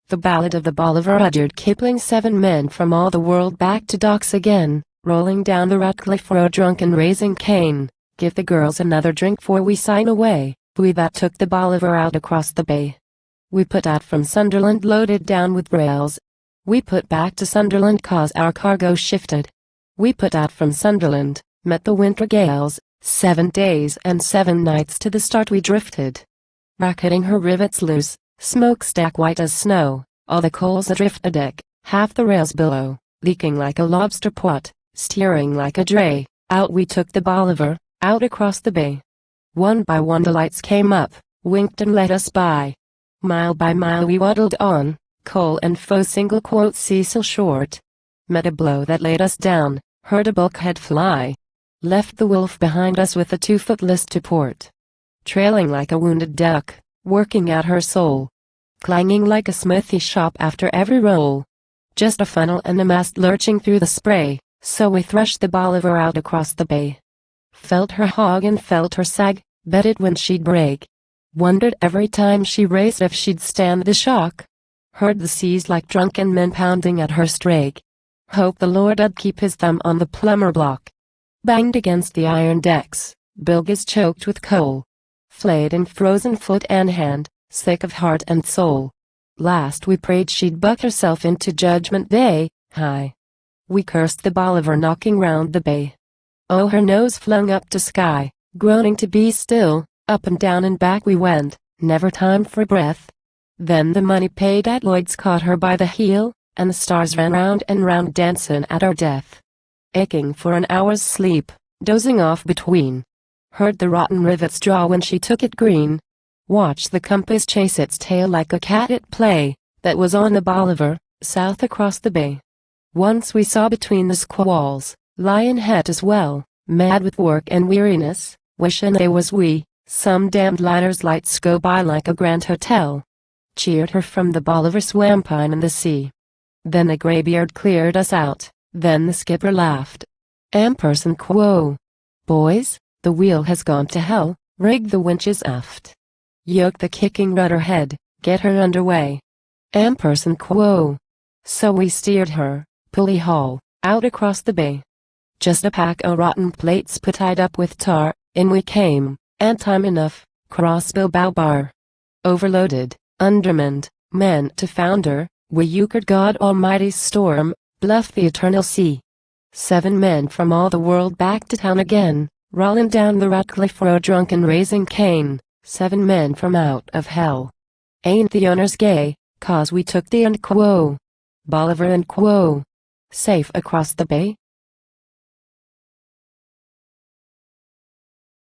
The Ballad of the Bolivar. Rudyard Kipling. 7 men from all the world back to docks again, rolling down the Ratcliffe Road drunk and raising Cain. Give the girls another drink for we sign away. We that took the Bolivar out across the bay. We put out from Sunderland loaded down with rails. We put back to Sunderland cause our cargo shifted. We put out from Sunderland, met the winter gales, 7 days and 7 nights to the start we drifted. Racketing her rivets loose, smokestack white as snow, all the coals adrift a deck, half the rails below, leaking like a lobster pot, steering like a dray. Out we took the Bolivar, out across the bay. One by one the lights came up, winked and let us by. Mile by mile we waddled on, coal and foe single quote Cecil short. Met a blow that laid us down, heard a bulkhead fly. Left the wolf behind us with a 2-foot list to port. Trailing like a wounded duck, working out her soul. Clanging like a smithy shop after every roll. Just a funnel and a mast lurching through the spray, so we threshed the Bolivar out across the bay. Felt her hog and felt her sag, betted when she'd break. Wondered every time she raced if she'd stand the shock. Heard the seas like drunken men pounding at her strake. Hoped the Lord 'ud keep his thumb on the plumber block. Banged against the iron decks, bilges choked with coal. Flayed in frozen foot and hand, sick of heart and soul. Last we prayed she'd buck herself into Judgment Day, high. We cursed the Bolivar knocking round the bay. Oh, her nose flung up to sky, groaning to be still, up and down and back we went, never time for breath. Then the money paid at Lloyd's caught her by the heel, and the stars ran round and round dancing at our death. Aching for an hour's sleep, dozing off between. Heard the rotten rivets draw when she took it green. Watched the compass chase its tail like a cat at play, that was on the Bolivar, south across the bay. Once we saw between the squalls, Lion Head as well, mad with work and weariness, wishin' they was we. Some damned liner's lights go by like a grand hotel. Cheered her from the Bolivar swampine in the sea. Then the graybeard cleared us out, then the skipper laughed. Ampersand quo. Boys, the wheel has gone to hell, rig the winches aft. Yoke the kicking rudder head, get her underway. Ampersand quo. So we steered her, pulley haul, out across the bay. Just a pack o' rotten plates put tied up with tar, in we came, and time enough, crossbill bow bar. Overloaded, undermanned, meant to founder, we euchred God Almighty's storm, bluffed the eternal sea. 7 men from all the world back to town again, rolling down the Ratcliffe Road drunk and raising Cain. 7 men from out of hell. Ain't the owners gay, cause we took the and quo. Bolivar and quo. Safe across the bay,